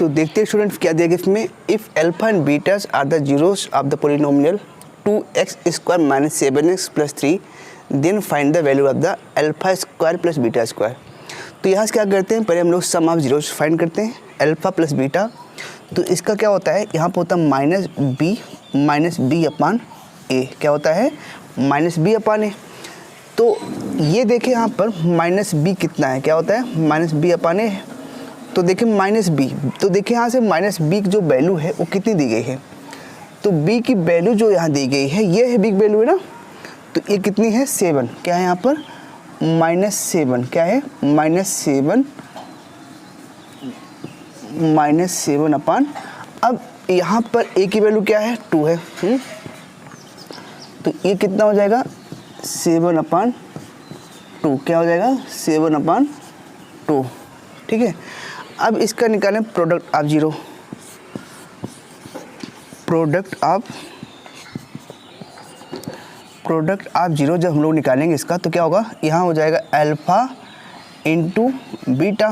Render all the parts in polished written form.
तो देखते हैं स्टूडेंट्स क्या दिया गया इसमें। If alpha and betas are the zeros of the polynomial 2x² - 7x + 3 then find the value of the alpha square plus beta square. तो यहाँ से क्या करते हैं, पहले हम लोग सम ऑफ जीरोस फाइंड करते हैं, अल्फा प्लस बीटा। तो इसका क्या होता है, यहाँ पर होता है -b अपान a। क्या होता है, -b/a। तो ये देखिए यहाँ पर -b कितना है, क्या होता है -b/a। तो देखिए -b, तो देखिए यहाँ से -b की जो वैल्यू है वो कितनी दी गई है। तो b की वैल्यू जो यहाँ दी गई है ये है b की वैल्यू है ना। तो ये कितनी है 7। क्या है यहाँ पर -7। क्या है -7 अपान। अब यहाँ पर a की वैल्यू क्या है 2 है। तो ये कितना हो जाएगा 7/2। क्या हो जाएगा 7/2। ठीक है। अब इसका निकालें product of zero. Product of zero जब हम लोग निकालेंगे इसका तो क्या होगा, यहाँ हो जाएगा अल्फ़ा इंटू बीटा।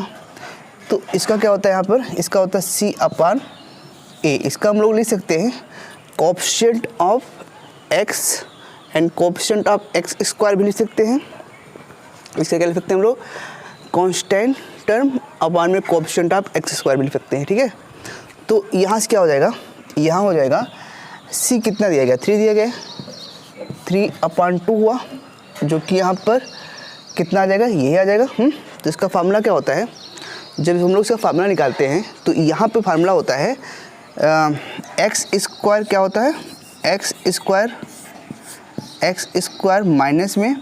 तो इसका क्या होता है यहाँ पर, इसका होता है c/a। इसका हम लोग लिख सकते हैं coefficient of x and coefficient of x² भी लिख सकते हैं। इसका क्या लिख सकते हैं हम लोग, कांस्टेंट टर्म अपान में कोएफिशिएंट ऑफ x² भी लिख सकते हैं। ठीक है। तो यहाँ से क्या हो जाएगा, यहाँ हो जाएगा c कितना दिया गया 3 दिया गया, 3/2 हुआ, जो कि यहाँ पर कितना आ जाएगा, यही आ जाएगा। तो इसका फार्मूला क्या होता है, जब हम लोग इसका फार्मूला निकालते हैं तो यहाँ पे फार्मूला होता है x²। क्या होता है x² माइनस में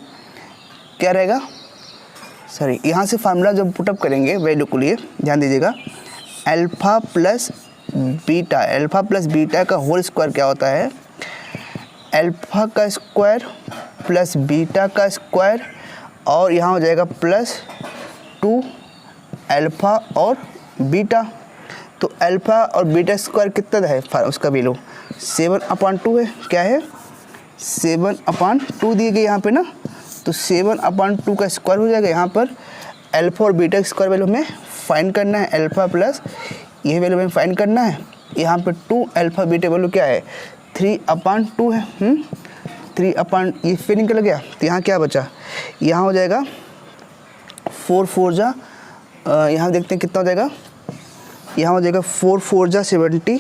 क्या रहेगा, सॉरी यहाँ से फार्मूला जब पुटअप करेंगे वैल्यू को लिए ध्यान दीजिएगा, अल्फ़ा प्लस बीटा का होल स्क्वायर क्या होता है, अल्फ़ा का स्क्वायर प्लस बीटा का स्क्वायर, और यहाँ हो जाएगा +2 अल्फ़ा और बीटा। तो अल्फ़ा और बीटा स्क्वायर कितना है, उसका वैल्यू 7/2 है। क्या है 7/2 दी गई यहाँ पे ना। तो 7/2 का स्क्वायर हो जाएगा। यहाँ पर अल्फ़ा और बीटा स्क्वायर वैल्यू हमें फाइंड करना है, अल्फ़ा प्लस ये वैल्यू हमें फाइंड करना है। यहाँ पर 2 अल्फ़ा बीटा वैल्यू क्या है 3/2 है। 3 ये फिर निकल गया। तो यहाँ क्या बचा, यहाँ हो जाएगा 4 जा, यहाँ देखते हैं कितना हो जाएगा, यहाँ हो जाएगा 4 जा 70,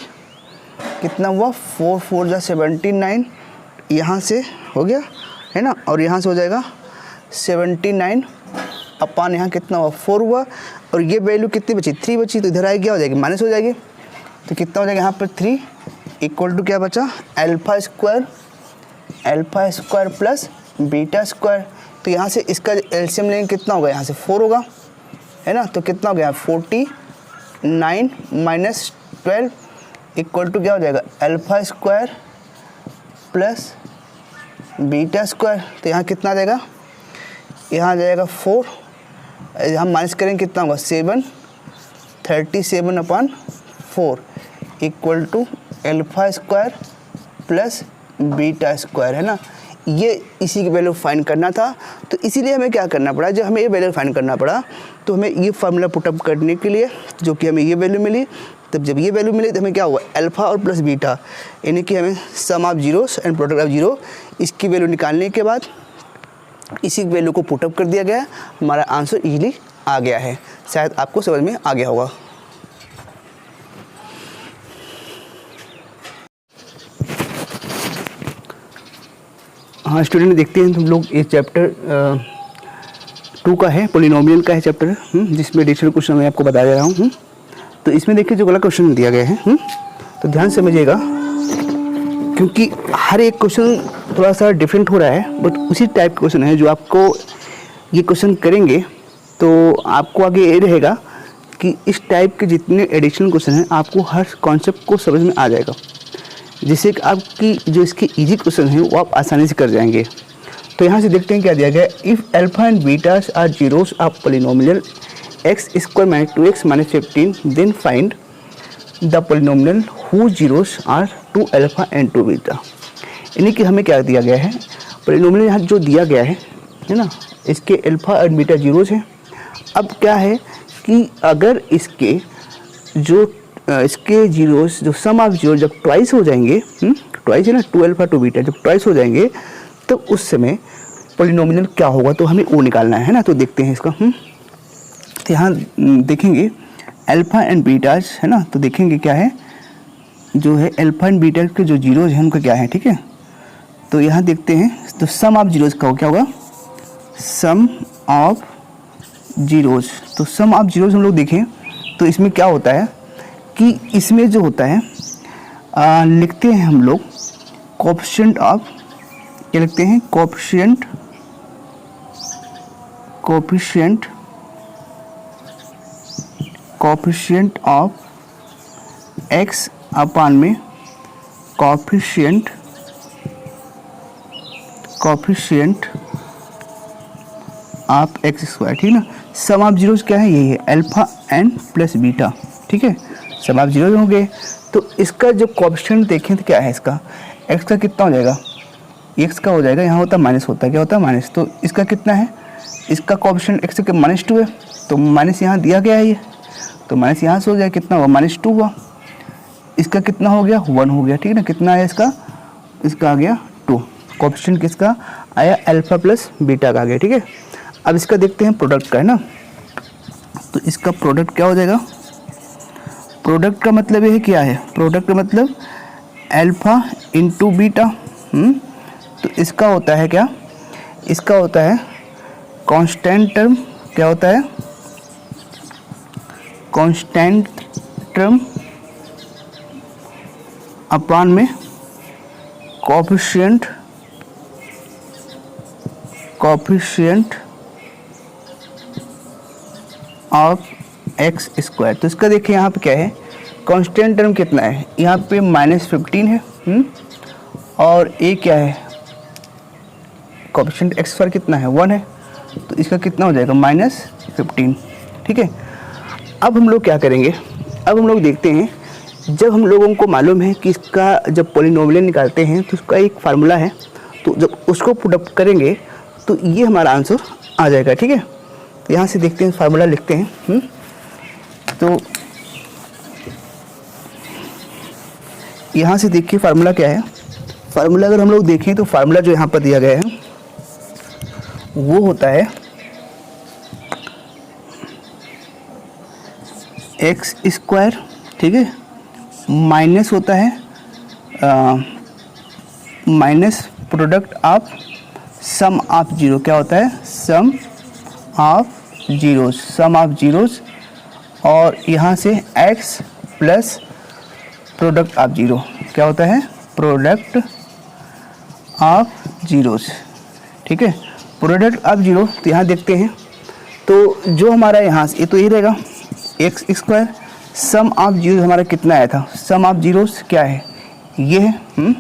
कितना हुआ 4 जा 79, यहाँ से हो गया है ना। और यहाँ से हो जाएगा 79 अपान यहाँ कितना हुआ 4 हुआ, और ये वैल्यू कितनी बची 3 बची। तो इधर आएगी क्या हो जाएगी, माइनस हो जाएगी। तो कितना हो जाएगा यहाँ पर 3 इक्वल टू क्या बचा, alpha square plus beta square. तो यहाँ से इसका एलसीएम लेंगे कितना होगा, यहाँ से 4 होगा है ना। तो कितना हो गया 49 माइनस 12 इक्वल टू क्या हो जाएगा alpha square plus beta square. तो यहाँ कितना आ जाएगा, यहाँ आ जाएगा 4, हम माइनस करेंगे कितना होगा 7, 37/4 equal to alpha square plus beta square है ना। ये इसी की वैल्यू फाइंड करना था। तो इसीलिए हमें क्या करना पड़ा, जब हमें ये वैल्यू फाइंड करना पड़ा तो हमें ये फार्मूला पुटअप करने के लिए जो कि हमें ये वैल्यू मिली। तब जब ये वैल्यू मिली तो हमें क्या हुआ, अल्फ़ा और प्लस बीटा यानी कि हमें sum of zeros and product of zero, इसकी वैल्यू निकालने के बाद इसी वैल्यू को पुटअप कर दिया गया, हमारा आंसर इजीली आ गया है। शायद आपको समझ में आ गया होगा। हाँ स्टूडेंट, देखते हैं हम लोग ये चैप्टर 2 का है, पोलिनोमियल का है चैप्टर, जिसमें एडिशनल क्वेश्चन मैं आपको बता दे रहा हूँ। तो इसमें देखिए जो गलत क्वेश्चन दिया गया है, तो ध्यान समझिएगा, क्योंकि हर एक क्वेश्चन थोड़ा सा डिफरेंट हो रहा है, बट उसी टाइप का क्वेश्चन है जो आपको ये क्वेश्चन करेंगे तो आपको आगे ये रहेगा कि इस टाइप के जितने एडिशनल क्वेश्चन हैं आपको हर कॉन्सेप्ट को समझ में आ जाएगा, जिससे कि आपकी जो इसके इजी क्वेश्चन हैं वो आप आसानी से कर जाएंगे। तो यहाँ से देखते हैं क्या दिया गया है, if alpha and betas are zeros of polynomial x² - 2x - 15 then find the polynomial who zeros are 2 alpha and 2 beta. यानी कि हमें क्या दिया गया है, पोलिनोमियल यहाँ जो दिया गया है ना, इसके अल्फ़ा और बीटा जीरोस हैं। अब क्या है कि अगर इसके जो इसके जीरोस जो सम ऑफ जीरो जब ट्वाइस हो जाएंगे, ट्वाइस है ना, 2 अल्फा 2 बीटा, जब ट्वाइस हो जाएंगे तो उस समय पॉलिनोमियल क्या होगा, तो हमें वो निकालना है ना। तो देखते हैं इसका। तो यहाँ देखेंगे अल्फा एंड बीटाज है ना, तो देखेंगे क्या है जो है अल्फा एंड बीटा के जो जीरोज हैं उनका क्या है, ठीक है। तो यहाँ देखते हैं, तो सम ऑफ जीरोज का क्या होगा, सम ऑफ जीरोज। तो सम ऑफ जीरोज हम लोग देखें तो इसमें क्या होता है कि इसमें जो होता है लिखते हैं हम लोग कोएफिशिएंट ऑफ, क्या लिखते हैं, कोएफिशिएंट ऑफ x अपान में कोएफिशिएंट ऑफ एक्स स्क्वायर, ठीक है ना। सम ऑफ जीरोज क्या है, यही है अल्फा एन प्लस बीटा, ठीक है। सम ऑफ जीरोज हो गए, तो इसका जो कोएफिशिएंट देखें तो क्या है, इसका x का कितना हो जाएगा, x का हो जाएगा, यहाँ होता है माइनस, होता है क्या होता है माइनस, तो इसका कितना है, इसका कोएफिशिएंट x के -2 है, तो माइनस यहाँ दिया गया है ये, तो माइनस यहाँ से हो जाए कितना हुआ, -2 हुआ। इसका कितना हो गया, 1 हो गया, ठीक है ना। कितना आया इसका आ गया 2। कोएफिशिएंट किसका आया, अल्फा प्लस बीटा का आ गया, ठीक है। अब इसका देखते हैं प्रोडक्ट का, है ना। तो इसका प्रोडक्ट क्या हो जाएगा, प्रोडक्ट का मतलब ये क्या है, प्रोडक्ट का मतलब अल्फा इंटू बीटा। तो इसका होता है क्या, इसका होता है कांस्टेंट टर्म, क्या होता है, कांस्टेंट टर्म अपान में कोएफिशिएंट ऑफ एक्स स्क्वायर। तो इसका देखिए यहाँ पे क्या है, कांस्टेंट टर्म कितना है, यहाँ पे -15 है, और ए क्या है, कोएफिशिएंट एक्स स्क्वायर कितना है, 1 है, तो इसका कितना हो जाएगा -15, ठीक है। अब हम लोग क्या करेंगे, अब हम लोग देखते हैं, जब हम लोगों को मालूम है कि इसका जब पॉलिनोमियल निकालते हैं तो उसका एक फार्मूला है, तो जब उसको पुट अप करेंगे तो ये हमारा आंसर आ जाएगा, ठीक है। तो यहाँ से देखते हैं, फार्मूला लिखते हैं। तो यहाँ से देखिए फार्मूला क्या है, फार्मूला अगर हम लोग देखें तो फार्मूला जो यहाँ पर दिया गया है वो होता है एक्स स्क्वायर, ठीक है, माइनस होता है minus product of sum of zero, क्या होता है, सम ऑफ जीरोस, और यहाँ से x plus product of zero, क्या होता है, प्रोडक्ट ऑफ जीरोस, ठीक है, प्रोडक्ट ऑफ जीरो। तो यहाँ देखते हैं, तो जो हमारा यहाँ से तो ये रहेगा x square, sum of zero हमारा कितना आया था, सम ऑफ जीरोस क्या है, ये है।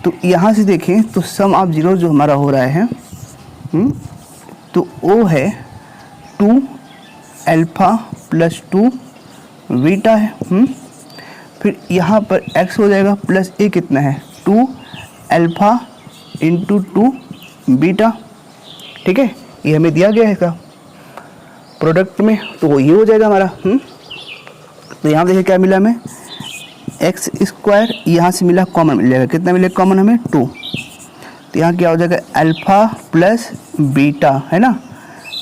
तो यहाँ से देखें तो सम ऑफ जीरो जो हमारा हो रहा है, तो वो है 2 अल्फा प्लस 2 बीटा है। फिर यहाँ पर x हो जाएगा प्लस ए कितना है, 2 अल्फा इंटू 2 बीटा, ठीक है। ये हमें दिया गया है इसका प्रोडक्ट में, तो वो ये हो जाएगा हमारा। तो यहाँ देखिए क्या मिला हमें, एक्स स्क्वायर, यहाँ से मिला कॉमन मिल जाएगा, कितना मिलेगा कॉमन हमें, 2। तो यहाँ क्या हो जाएगा, अल्फा प्लस बीटा, है ना।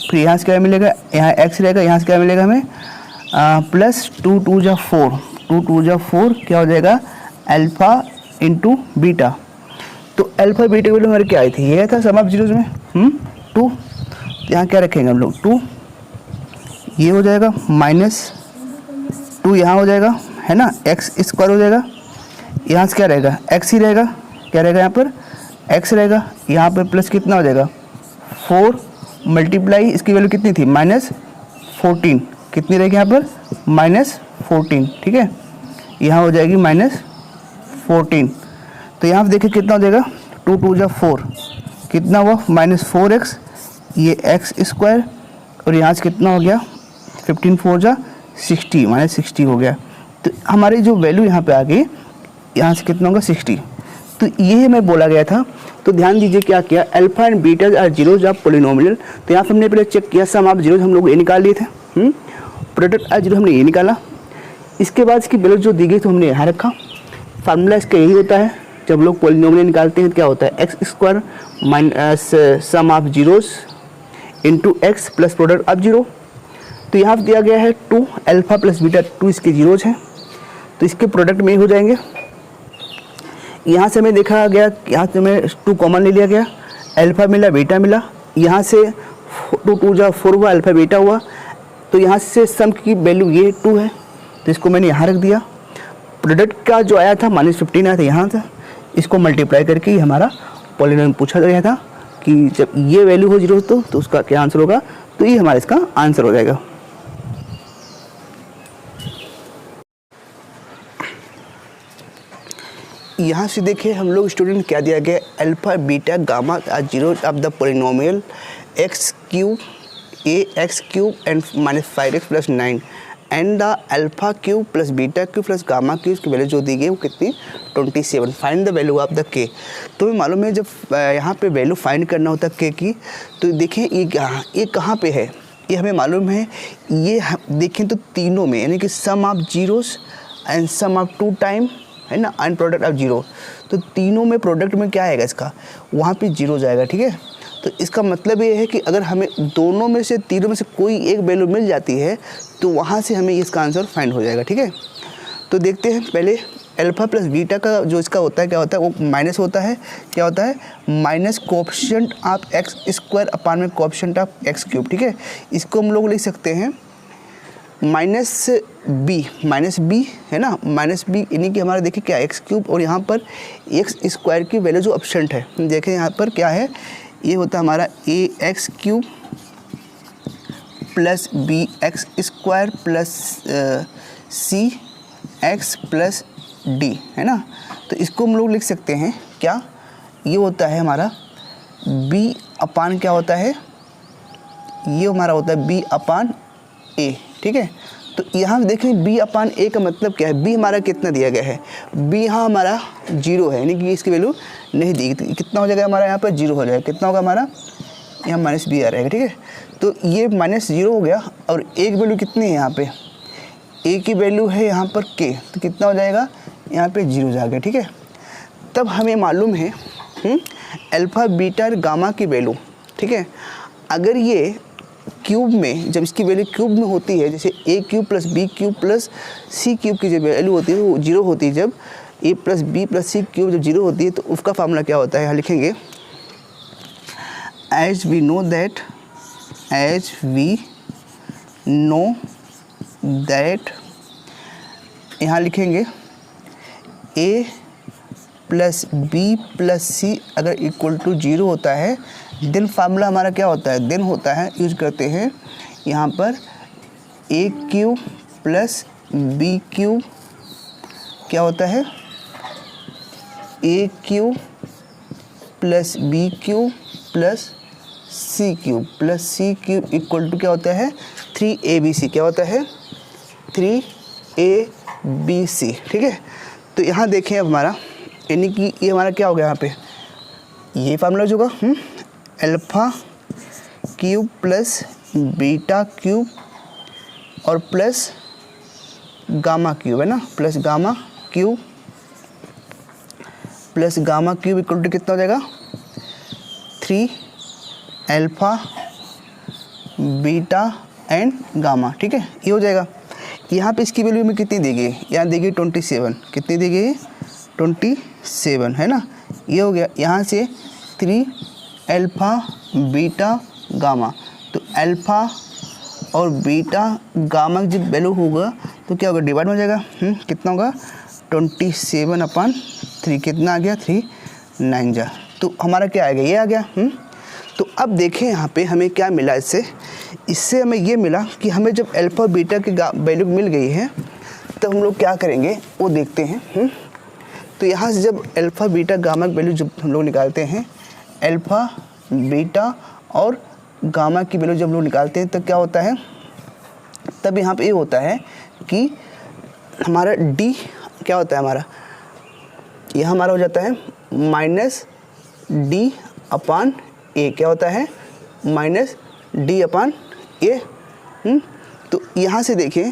फिर यहाँ से क्या मिलेगा, यहाँ एक्स रहेगा, यहाँ से क्या मिलेगा हमें, प्लस 2 2 जा 4, 2 2 जा 4, क्या हो जाएगा, अल्फा इंटू बीटा। तो अल्फा बीटा की वैल्यू हमारी क्या आई थी, ये था सम ऑफ जीरोज में 2। तो यहाँ क्या रखेंगे हम लोग, 2, ये हो जाएगा -2, यहाँ हो जाएगा, है ना, एक्स स्क्वायर हो जाएगा, यहाँ से क्या रहेगा, एक्स ही रहेगा, क्या रहेगा यहाँ पर, एक्स रहेगा, यहाँ पर प्लस कितना हो जाएगा, 4 मल्टीप्लाई इसकी वैल्यू कितनी थी, -14, कितनी रहेगी यहाँ पर, -14, ठीक है, यहाँ हो जाएगी -14। तो यहाँ पर देखिए कितना हो जाएगा, 2 2 जा 4, कितना हुआ, -4x, ये एक्स स्क्वायर, और यहाँ से कितना हो गया, 15 4 जा 60, -60 हो गया। तो हमारी जो वैल्यू यहाँ पे आ गई, यहाँ से कितना होगा, 60। तो ये हमें बोला गया था। तो ध्यान दीजिए क्या किया, alpha and beta are zeros of polynomial. तो यहाँ पे हमने पहले चेक किया, सम ऑफ जीरोज हम लोग ये निकाल लिए थे, प्रोडक्ट ऑफ जीरो हमने ये निकाला, इसके बाद इसकी वैल्यू जो दी गई तो हमने यहाँ रखा। फार्मूला इसका यही होता है, जब लोग पॉलिनोमियल निकालते हैं तो क्या होता है, x square minus sum of zeros into x plus product of zero. तो यहाँ दिया गया है 2 अल्फा प्लस बीटा, 2 इसके जीरोज हैं तो इसके प्रोडक्ट में ही हो जाएंगे। यहाँ से हमें देखा गया, यहाँ से हमें 2 कॉमन ले लिया गया, अल्फा मिला बीटा मिला, यहाँ से 2 2 जा 4 हुआ, अल्फा बीटा हुआ। तो यहाँ से सम की वैल्यू ये 2 है तो इसको मैंने यहाँ रख दिया। प्रोडक्ट का जो आया था -15 आया था यहाँ से, इसको मल्टीप्लाई करके ही हमारा पॉलिनोमियल पूछा गया था कि जब ये वैल्यू हो 0 तो उसका क्या आंसर होगा, तो ये हमारा इसका आंसर हो जाएगा। यहाँ से देखिए हम लोग स्टूडेंट क्या दिया गया, alpha beta gamma are zero of the polynomial x cube a x cube and -5x + 9 and the alpha cube plus beta cube plus gamma cube की वैल्यू जो दी गई वो कितनी 27। Find the value of the k. तो हमें मालूम है जब यहाँ पे वैल्यू फाइंड करना होता है के की, तो देखें ये कहाँ पे है, ये हमें मालूम है। ये देखें तो तीनों में, यानी कि sum of zeros and sum of 2 time है ना, एंड प्रोडक्ट ऑफ जीरो। तो तीनों में प्रोडक्ट में क्या आएगा इसका, वहाँ पे जीरो जाएगा, ठीक है। तो इसका मतलब ये है कि अगर हमें दोनों में से तीनों में से कोई एक वैल्यू मिल जाती है तो वहाँ से हमें इसका आंसर फाइंड हो जाएगा, ठीक है। तो देखते हैं पहले अल्फा प्लस बीटा का जो इसका होता है क्या होता है, वो माइनस होता है, क्या होता है minus coefficient of x square upon में कोएफिशिएंट ऑफ एक्स क्यूब, ठीक है। इसको हम लोग लिख सकते हैं माइनस बी है ना, माइनस बी यानी कि हमारा देखिए क्या एक्स क्यूब और यहाँ पर एक्स स्क्वायर की वैल्यू जो ऑप्शन है, देखें यहाँ पर क्या है, ये होता है हमारा a x cube plus b x square plus c x plus d है ना। तो इसको हम लोग लिख सकते हैं क्या, ये होता है हमारा b अपान क्या होता है, ये हमारा होता है b अपान a, ठीक है। तो यहाँ देखें b अपान a का मतलब क्या है, b हमारा कितना दिया गया है, b यहाँ हमारा 0 है, यानी कि इसकी वैल्यू नहीं दी, तो कितना हो जाएगा हमारा यहाँ पर 0 हो जाएगा, कितना होगा हमारा यहाँ -b आ रहेगा, ठीक है। तो ये -0 हो गया और एक वैल्यू कितनी है यहाँ पे, a की वैल्यू है यहाँ पर k, तो कितना हो जाएगा यहाँ पे 0 जाएगा, ठीक है। तब हमें मालूम है अल्फ़ा बीटा और गामा की वैल्यू, ठीक है। अगर ये क्यूब में, जब इसकी वैल्यू क्यूब में होती है, जैसे a cube plus b cube plus c cube की जो वैल्यू होती है वो 0 होती है, जब a plus b plus c cube जब 0 होती है तो उसका फार्मूला क्या होता है, यहाँ लिखेंगे एज वी नो दैट, यहाँ लिखेंगे a प्लस बी प्लस सी अगर इक्वल टू 0 होता है, देन फार्मूला हमारा क्या होता है, देन होता है यूज करते हैं यहाँ पर a cube plus b cube क्या होता है, a cube plus b cube plus c cube equal to क्या होता है 3abc, क्या होता है 3abc, ठीक है। तो यहाँ देखें अब हमारा, यानी कि ये हमारा क्या हो गया, यहाँ पे ये फार्मूला जो होगा alpha cube plus beta cube और प्लस गामा क्यूब है ना, plus gamma cube equal to कितना हो जाएगा 3 अल्फ़ा बीटा एंड गामा, ठीक है, ये हो जाएगा। यहाँ पे इसकी वैल्यू में कितनी दी गई, यहाँ दी गई 27, कितनी दी गई 27 है ना, ये हो गया। यहाँ से 3 अल्फ़ा बीटा गामा, तो अल्फ़ा और बीटा गामा की जब वैल्यू होगा तो क्या होगा, डिवाइड हो जाएगा, कितना होगा 27/3, कितना आ गया 3 9 जा, तो हमारा क्या आएगा, ये आ गया। तो अब देखें यहाँ पे हमें क्या मिला, इससे हमें ये मिला कि हमें जब अल्फ़ा बीटा की वैल्यू मिल गई है तब हम लोग क्या करेंगे वो देखते हैं। तो यहाँ से जब अल्फ़ा बीटा गामा की वैल्यू जब हम लोग निकालते हैं, अल्फ़ा बीटा और गामा की वैल्यू जब हम लोग निकालते हैं तब क्या होता है, तब यहाँ पे ये होता है कि हमारा d क्या होता है, हमारा यह हमारा हो जाता है -d अपान a, क्या होता है -d अपान a। तो यहाँ से देखें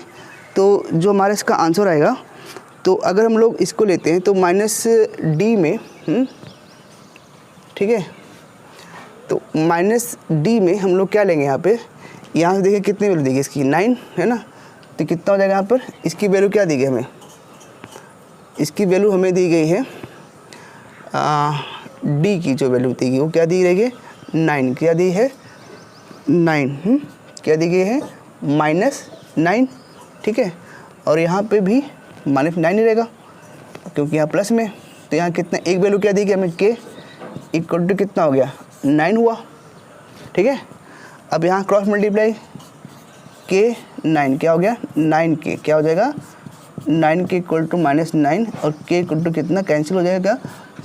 तो जो हमारा इसका आंसर आएगा, तो अगर हम लोग इसको लेते हैं तो -d में, ठीक है, तो -d में हम लोग क्या लेंगे यहाँ पे, यहाँ से देखिए कितनी वैल्यू दी गई इसकी 9 है ना, तो कितना हो जाएगा यहाँ पर, इसकी वैल्यू क्या दी गई हमें, इसकी वैल्यू हमें दी गई है d की जो वैल्यू दी गई वो क्या दी गई है 9, क्या दी है 9, क्या दी गई है -9, ठीक है, और यहाँ पे भी -9 ही रहेगा क्योंकि यहाँ प्लस में, तो यहाँ कितना एक वैल्यू क्या दी गई हमें k इक्वल टू कितना हो गया 9 हुआ, ठीक है। अब यहाँ क्रॉस मल्टीप्लाई k 9 क्या हो गया 9k, क्या हो जाएगा 9k इक्वल टू -9 और k इक्वल टू कितना कैंसिल हो जाएगा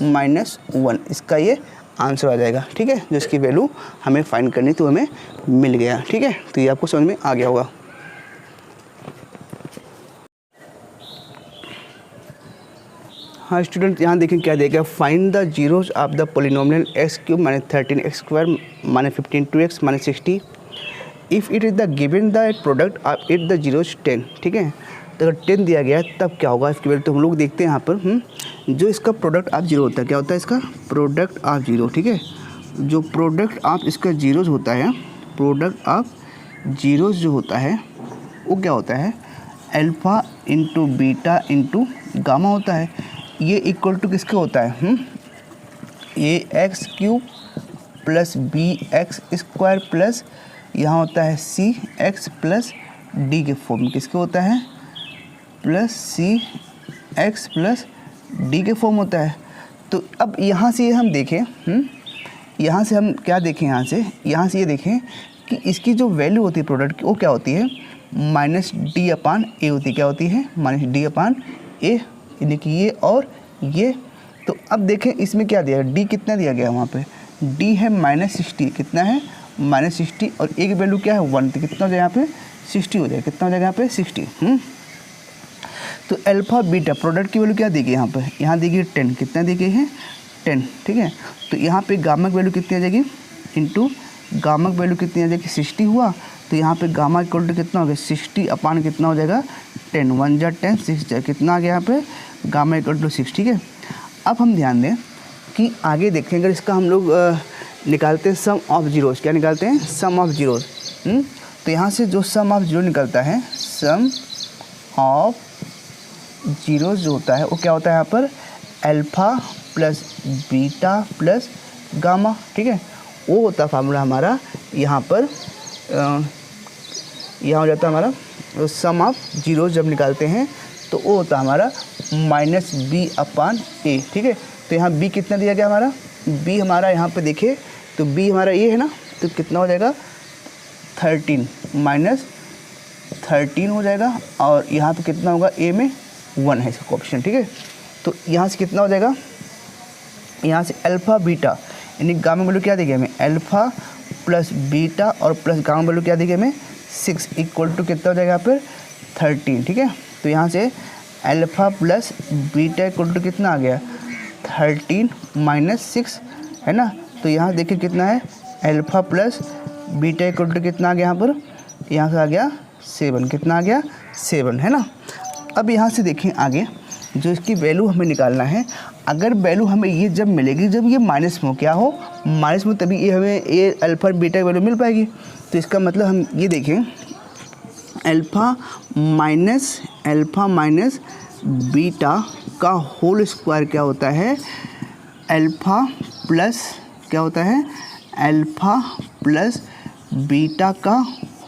-1, इसका ये आंसर आ जाएगा, ठीक है। जो इसकी वैल्यू हमें फाइंड करनी तो हमें मिल गया, ठीक है। तो ये आपको समझ में आ गया होगा। हाँ स्टूडेंट, यहाँ देखें क्या देगा, find the zeros of the polynomial x³ -13x² -15 2x -60 if it is the given the product of it the zeros 10, ठीक है। तो अगर 10 दिया गया तब क्या होगा इसकी वैल्यू, तो हम लोग देखते हैं यहाँ पर जो इसका प्रोडक्ट ऑफ जीरो होता है, क्या होता है इसका प्रोडक्ट ऑफ जीरो, ठीक है। जो प्रोडक्ट ऑफ इसका जीरोज होता है, प्रोडक्ट ऑफ जीरोज जो होता है वो क्या होता है alpha into beta into gamma होता है। ये इक्वल टू किसके होता है ax³ प्लस bx² प्लस यहाँ होता है cx प्लस d के फॉर्म में, किसके होता है प्लस cx प्लस d के फॉर्म होता है। तो अब यहाँ से हम देखें, यहाँ से हम क्या देखें, यहाँ से ये देखें कि इसकी जो वैल्यू होती है प्रोडक्ट की वो क्या होती है -d/a होती है, क्या होती है -d/a, यानी कि ये और ये। तो अब देखें इसमें क्या दिया है, d कितना दिया गया वहाँ पे, d है -60, कितना है -60 और a की वैल्यू क्या है 1, तो कितना हो जाएगा यहाँ पे 60 हो जाएगा, कितना हो जाएगा यहाँ पे 60। तो अल्फ़ा बीटा प्रोडक्ट की वैल्यू क्या दी गई यहाँ पे, यहाँ दी गई 10, कितना दी गई है 10, ठीक है। तो यहाँ पे गामा की वैल्यू कितनी आ जाएगी इंटू गामा की वैल्यू कितनी आ जाएगी 60 हुआ, तो यहाँ पे गामा इक्वल टू कितना हो गया 60 कितना हो जाएगा 10, 1 जा 10 6 जा कितना आ गया यहाँ पे गामा इक्वल टू 6, ठीक है। अब हम ध्यान दें कि आगे देखें, अगर इसका हम लोग निकालते हैं सम ऑफ जीरोज़, क्या निकालते हैं सम ऑफ जीरोज़, तो यहाँ से जो सम ऑफ जीरो निकलता है, सम ऑफ जीरोज़ जो होता है वो क्या होता है यहाँ पर alpha plus beta plus gamma, ठीक है। वो होता है फार्मूला हमारा यहाँ पर, यहाँ हो जाता है हमारा सम ऑफ जीरोज़ जब निकालते हैं तो वो होता है हमारा -b/a, ठीक है। तो यहाँ b कितना दिया गया हमारा, b हमारा यहाँ पे देखें तो b हमारा ये है ना, तो कितना हो जाएगा 13 -13 हो जाएगा, और यहाँ पे कितना होगा a में 1 है इसका ऑप्शन, ठीक है। तो यहाँ से कितना हो जाएगा, यहाँ से अल्फ़ा बीटा यानी गामा वैल्यू क्या देगी हमें अल्फ़ा प्लस बीटा और प्लस गामा वैल्यू क्या देगी हमें 6 इक्वल टू कितना हो जाएगा यहाँ पर 13, ठीक है। तो यहाँ से alpha plus beta equal to कितना आ गया 13 -6 है ना। तो यहाँ देखिए कितना है alpha plus beta equal to कितना आ गया यहाँ पर, यहाँ से आ गया 7, कितना आ गया 7 है ना। अब यहाँ से देखें आगे जो इसकी वैल्यू हमें निकालना है, अगर वैल्यू हमें ये जब मिलेगी जब ये माइनस में हो, क्या हो माइनस में, तभी ये हमें ये अल्फ़ा बीटा की वैल्यू मिल पाएगी। तो इसका मतलब हम ये देखें अल्फ़ा माइनस बीटा का होल स्क्वायर क्या होता है अल्फ़ा प्लस क्या होता है अल्फ़ा प्लस बीटा का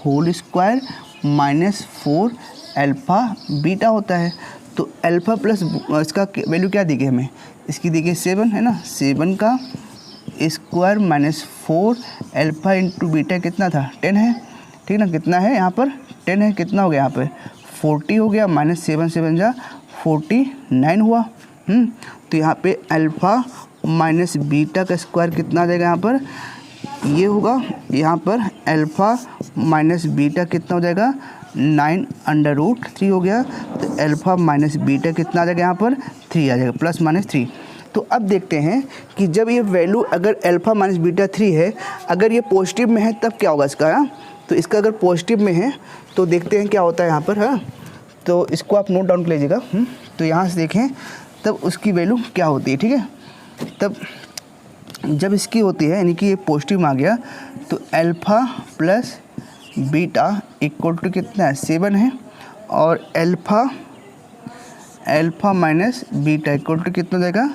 होल स्क्वायर -4 अल्फ़ा बीटा होता है। तो अल्फ़ा प्लस इसका वैल्यू क्या दी गई हमें, इसकी दी गई 7 है ना, 7 का स्क्वायर -4 अल्फ़ा इंटू बीटा कितना था 10 है, ठीक ना, कितना है यहाँ पर 10 है, कितना हो गया यहाँ पर 40 हो गया, -7 7 जा 49 हुआ। तो यहाँ पे अल्फ़ा माइनस बीटा का स्क्वायर कितना आ जाएगा यहाँ पर, ये होगा यहाँ पर अल्फ़ा माइनस बीटा कितना हो जाएगा 9√3 हो गया। तो अल्फ़ा माइनस बीटा कितना आ जाएगा यहाँ पर 3 आ जाएगा, +-3। तो अब देखते हैं कि जब ये वैल्यू अगर अल्फ़ा माइनस बीटा 3 है, अगर ये पॉजिटिव में है तब क्या होगा इसका, तो इसका अगर पॉजिटिव में है तो देखते हैं क्या होता है यहाँ पर, हाँ। तो इसको आप नोट डाउन कर लीजिएगा। तो यहाँ से देखें तब उसकी वैल्यू क्या होती है, ठीक है। तब जब इसकी होती है यानी कि ये पॉजिटिव में आ गया तो alpha plus beta equal to कितना है 7 है, और alpha minus beta equal to कितना देगा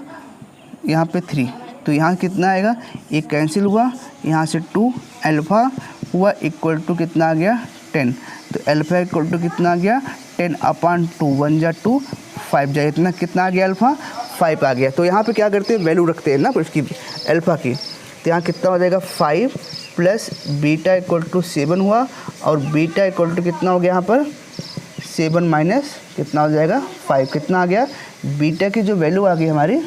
यहाँ पे 3। तो यहाँ कितना आएगा, एक कैंसिल हुआ, यहाँ से 2 अल्फ़ा हुआ इक्वल टू कितना आ गया 10। तो अल्फ़ा इक्वल टू कितना आ गया 10/2, 1 जा 2 5 जा इतना कितना आ गया अल्फ़ा 5 आ गया। तो यहाँ पे क्या करते हैं वैल्यू रखते हैं ना पर इसकी अल्फ़ा की। तो यहाँ कितना हो जाएगा 5 प्लस बीटा इक्वल टू 7 हुआ, और बीटा इक्वल टू कितना हो गया यहाँ पर 7 माइनस कितना हो जाएगा 5, कितना आ गया बीटा की जो वैल्यू आ गई हमारी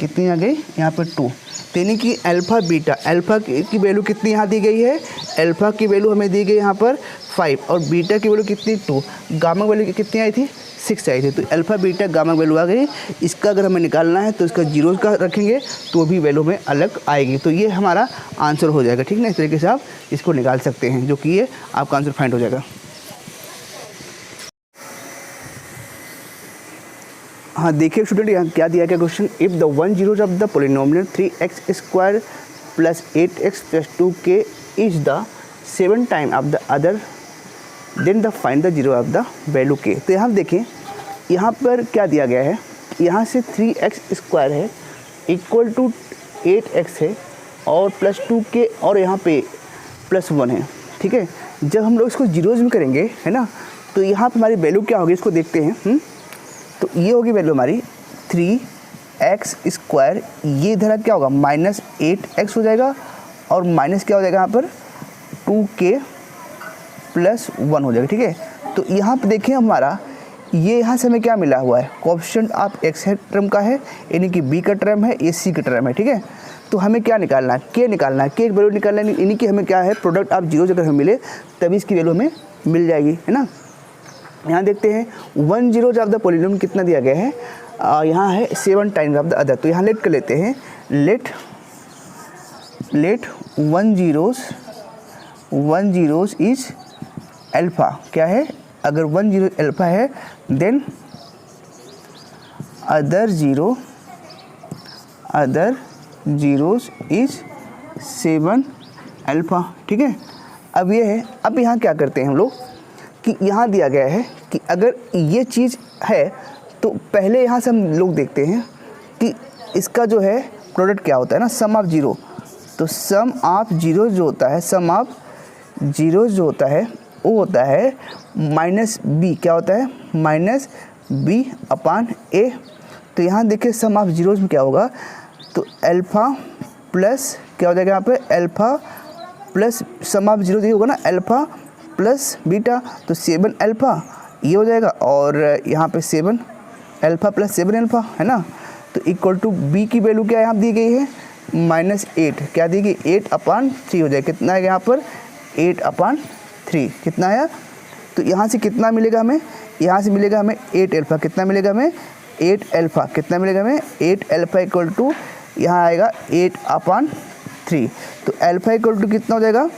कितनी आ गई यहाँ पर 2। तो यानी कि अल्फ़ा बीटा अल्फ़ा की वैल्यू कितनी यहाँ दी गई है, अल्फ़ा की वैल्यू हमें दी गई यहाँ पर 5 और बीटा की वैल्यू कितनी 2, गामा वैल्यू कितनी आई थी 6 आई थी। तो अल्फ़ा बीटा गामा वैल्यू आ गई। इसका अगर हमें निकालना है तो इसका जीरो का रखेंगे तो भी वैल्यू में अलग आएगी। तो ये हमारा आंसर हो जाएगा, ठीक ना। इस तरीके से आप इसको निकाल सकते हैं, जो कि ये आपका आंसर फाइंड हो जाएगा। हाँ देखिए स्टूडेंट यहाँ क्या दिया गया question, if the one zeros of the polynomial 3x² plus 8x plus 2k is the 7 time of the other than the find the zero of the value k। तो यहाँ देखें यहाँ पर क्या दिया गया है, यहाँ से 3x² है इक्वल टू 8x है और प्लस 2k और यहाँ पे प्लस 1 है, ठीक है। जब हम लोग इसको जीरोज में करेंगे है ना, तो यहाँ पर हमारी वैल्यू क्या होगी इसको देखते हैं। तो ये होगी वैल्यू हमारी 3x², ये इधर क्या होगा माइनस 8x हो जाएगा, और माइनस क्या हो जाएगा यहाँ पर 2k प्लस 1 हो जाएगा, ठीक है। तो यहाँ पर देखें हमारा ये यहाँ से हमें क्या मिला हुआ है, कोएफिशिएंट ऑफ x टर्म का है यानी कि b का टर्म है, ये c का टर्म है, ठीक है। तो हमें क्या निकालना है, k निकालना है, k एक वैल्यू निकालना है यानी कि हमें क्या है प्रोडक्ट ऑफ जीरोज अगर हमें मिले तभी इसकी वैल्यू हमें मिल जाएगी, है ना। यहाँ देखते हैं 1 जीरोज ऑफ द पोलिनोमियल कितना दिया गया है, यहाँ है 7 टाइम्स ऑफ द अदर। तो यहाँ लेट कर लेते हैं, लेट 1 जीरोज इज अल्फ़ा, क्या है अगर 1 जीरो अल्फ़ा है then other zeros is 7 alpha, ठीक है। अब ये है, अब यहाँ क्या करते हैं हम लोग कि यहाँ दिया गया है कि अगर ये चीज़ है तो पहले यहाँ से हम लोग देखते हैं कि इसका जो है प्रोडक्ट क्या होता है ना, सम ऑफ जीरो। तो सम ऑफ जीरो जो होता है, सम ऑफ जीरो जो होता है वो होता है माइनस बी, क्या होता है माइनस b/a। तो यहाँ देखिए सम ऑफ जीरोज में क्या होगा, तो अल्फ़ा प्लस क्या हो जाएगा यहाँ पे alpha plus sum of zero होगा ना अल्फ़ा प्लस बीटा, तो 7 अल्फ़ा ये हो जाएगा, और यहाँ पे 7 अल्फ़ा प्लस 7 अल्फ़ा है ना। तो इक्वल टू बी की वैल्यू क्या यहाँ दी गई है -8, क्या दी गई 8/3 हो जाएगा, कितना है यहाँ पर 8/3 कितना आया। तो यहाँ से कितना मिलेगा हमें, यहाँ से मिलेगा हमें 8 अल्फ़ा, कितना मिलेगा हमें 8 अल्फ़ा, कितना मिलेगा हमें 8 अल्फ़ा इक्वल टू यहाँ आएगा 8/3। तो अल्फ़ा इक्वल टू कितना हो जाएगा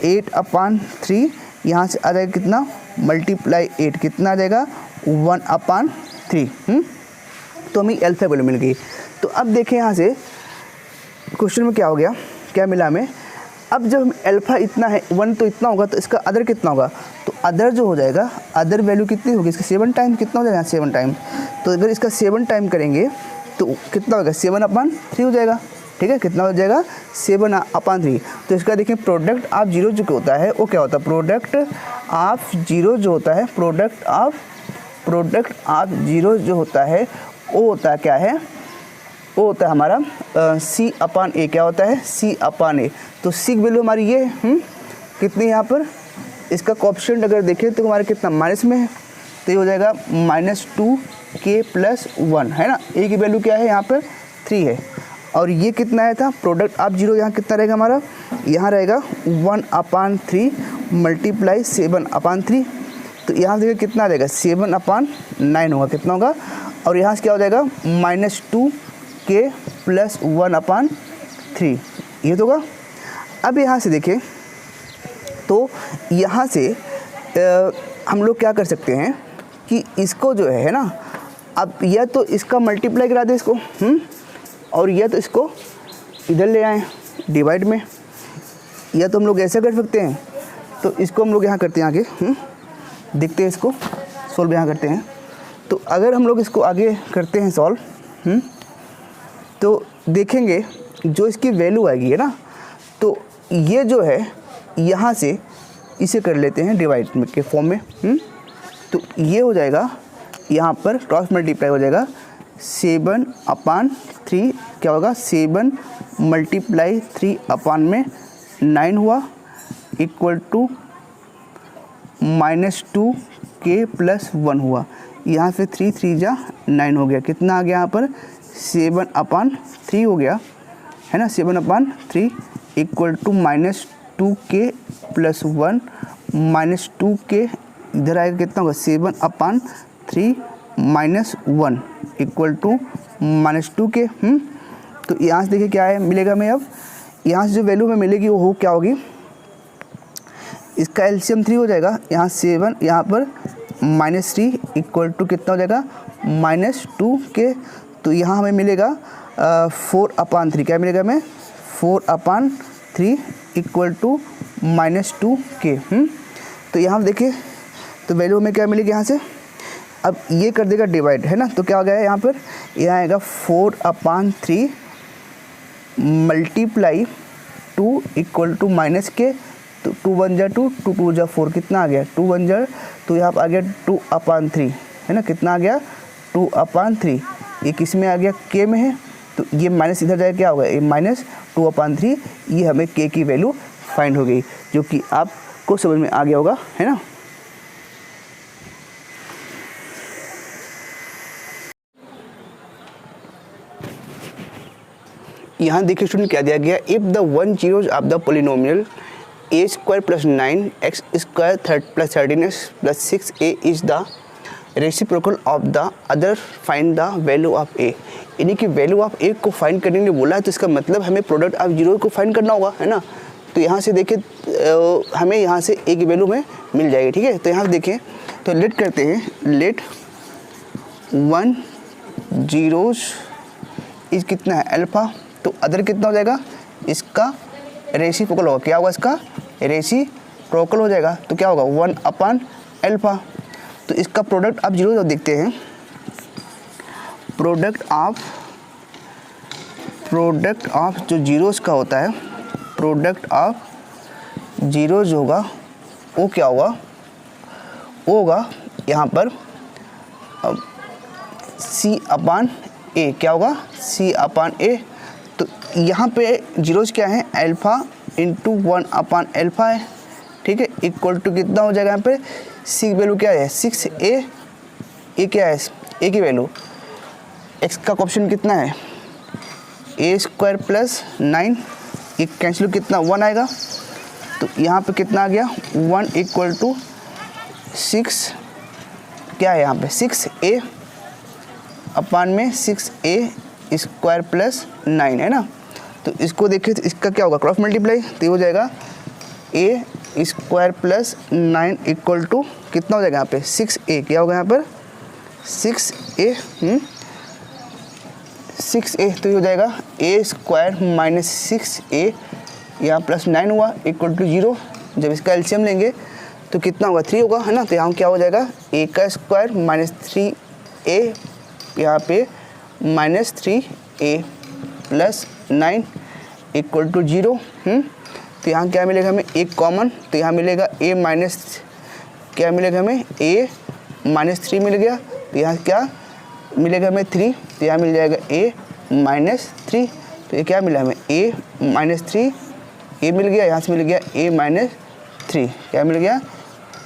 8/3, यहाँ से आ जाएगा कितना मल्टीप्लाई 8 कितना आ जाएगा 1/3। तो हमें अल्फ़ा वैल्यू मिल गई। तो अब देखें यहाँ से क्वेश्चन में क्या हो गया, क्या मिला हमें। अब जब हम अल्फ़ा इतना है 1 तो इतना होगा, तो इसका अदर कितना होगा, तो अदर जो हो जाएगा अदर वैल्यू कितनी होगी इसका 7 टाइम, कितना हो जाएगा 7 टाइम। तो अगर इसका 7 टाइम करेंगे तो कितना होगा 7/3 हो जाएगा, ठीक है। कितना हो जाएगा 7/3। तो इसका देखिए प्रोडक्ट ऑफ जीरो जो होता है वो क्या होता है, प्रोडक्ट ऑफ जीरो जो होता है, प्रोडक्ट ऑफ जीरो जो होता है वो होता है क्या है, वो होता है हमारा c/a, क्या होता है c/a। तो c की वैल्यू हमारी ये कितनी यहाँ पर, इसका कोएफिशिएंट अगर देखें तो हमारे कितना माइनस में है, तो ये हो जाएगा -2k + 1 है ना। a की वैल्यू क्या है यहाँ पर 3 है, और ये कितना आया था प्रोडक्ट ऑफ जीरो, यहाँ कितना रहेगा हमारा, यहाँ रहेगा 1/3 मल्टीप्लाई 7/3। तो यहाँ देखिए कितना आ जाएगा 7/9 होगा, कितना होगा, और यहाँ से क्या हो जाएगा -2k + 1/3 ये तो होगा। अब यहाँ से देखें तो यहाँ से हम लोग क्या कर सकते हैं कि इसको जो है ना, अब यह तो इसका मल्टीप्लाई करा दे इसको, और यह तो इसको इधर ले आए डिवाइड में, या तो हम लोग ऐसा कर सकते हैं, तो इसको हम लोग यहाँ करते हैं आगे, देखते हैं इसको सॉल्व यहाँ करते हैं। तो अगर हम लोग इसको आगे करते हैं सॉल्व, तो देखेंगे जो इसकी वैल्यू आएगी है ना, तो ये जो है यहाँ से इसे कर लेते हैं डिवाइड के फॉर्म में, तो ये हो जाएगा यहाँ पर क्रॉस मल्टीप्लाई हो जाएगा 7/3, क्या होगा 7 × 3/9 हुआ इक्वल टू -2k + 1 हुआ। यहाँ से 3 3 जा 9 हो गया, कितना आ गया यहाँ पर 7/3 हो गया है ना, 7/3 इक्वल टू -2k + 1, -2k इधर आएगा कितना होगा 7/3 - 1 इक्वल टू -2k। तो यहाँ से देखिए क्या है मिलेगा हमें, अब यहाँ से जो वैल्यू में मिलेगी वो क्या होगी, इसका एलसीएम 3 हो जाएगा, यहाँ 7 यहाँ पर -3 इक्वल टू कितना हो जाएगा -2k। तो यहाँ हमें मिलेगा 4/3, क्या मिलेगा हमें 4/3 इक्वल टू -2k। तो यहाँ हम देखिए तो वैल्यू में क्या मिलेगी यहाँ से, अब ये कर देगा डिवाइड है ना, तो क्या हो गया यहाँ पर, यहाँ आएगा 4/3 × 2 इक्वल टू -k, तो 2 1 जा 2, 2 2 जा 4, कितना आ गया 2 1 जा, तो यहाँ पर आ गया 2/3 है ना, कितना आ गया 2/3, ये किस में आ गया k में है, तो ये माइनस इधर जाएगा क्या होगा ये -2/3, ये हमें k की वैल्यू फाइंड हो गई, जो कि आपको समझ में आ गया होगा है ना। यहाँ देखिए स्टूडेंट क्या दिया गया, if the 1 zeros of the polynomial a² + 9x² + 13x + 6a is the reciprocal of the other, find the value of a। यानी कि वैल्यू ऑफ a को फाइंड करने के लिए बोला है, तो इसका मतलब हमें प्रोडक्ट ऑफ जीरो को फाइंड करना होगा है ना। तो यहाँ से देखिए हमें यहाँ से a की वैल्यू में मिल जाएगी, ठीक है। तो यहाँ देखें तो लेट करते हैं, लेट 1 zeros इज कितना है अल्फ़ा, तो अदर कितना हो जाएगा, इसका रेसिप्रोकल होगा, क्या होगा इसका रेसिप्रोकल हो जाएगा, तो क्या होगा 1/α। तो इसका प्रोडक्ट आप जीरो देखते हैं, प्रोडक्ट ऑफ जो जीरोस का होता है, प्रोडक्ट ऑफ जीरोज होगा वो क्या होगा, वो होगा यहाँ पर C/A, क्या होगा C/A। तो यहाँ पे जीरोज क्या है अल्फ़ा × 1/α है, ठीक है, इक्वल टू कितना हो जाएगा यहाँ पे सी वैल्यू क्या है 6a, ए क्या है ए की वैल्यू, एक्स का ऑप्शन कितना है a² + 9, ये कैंसिल कितना 1 आएगा, तो यहाँ पे कितना आ गया 1 इक्वल टू 6, क्या है यहाँ पे 6a अपान में 6a² + 9 है ना। तो इसको देखिए तो इसका क्या होगा क्रॉस मल्टीप्लाई, तो ये हो जाएगा a² + 9 इक्वल टू कितना हो जाएगा यहाँ पे 6a, क्या होगा यहाँ पर 6a 6a, तो ये हो जाएगा a² - 6a यहाँ +9 हुआ इक्वल टू 0। जब इसका एलसीएम लेंगे तो कितना होगा 3 होगा है ना। तो यहाँ क्या हो जाएगा a² - 3a, यहाँ पे -3a + 9 इक्वल टू 0। तो यहाँ क्या मिलेगा हमें एक कॉमन, तो यहाँ मिलेगा क्या मिलेगा हमें a - 3 मिल गया, तो यहाँ क्या मिलेगा हमें 3, तो यहाँ मिल जाएगा a - 3, तो ये क्या मिला हमें a - 3, a मिल गया, यहाँ से मिल गया a - 3, क्या मिल गया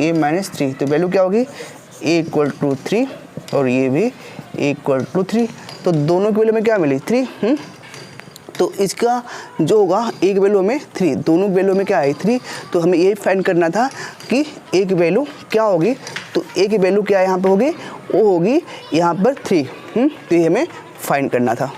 a - 3। तो वैल्यू क्या होगी a = 3 और ये भी a = 3, तो दोनों की वैल्यू में क्या मिली 3। तो इसका जो होगा एक वैल्यू में 3, दोनों वैल्यू में क्या है 3। तो हमें ये फाइंड करना था कि एक वैल्यू क्या होगी, तो एक वैल्यू क्या यहाँ पे होगी, वो होगी यहाँ पर 3। तो ये हमें फाइंड करना था।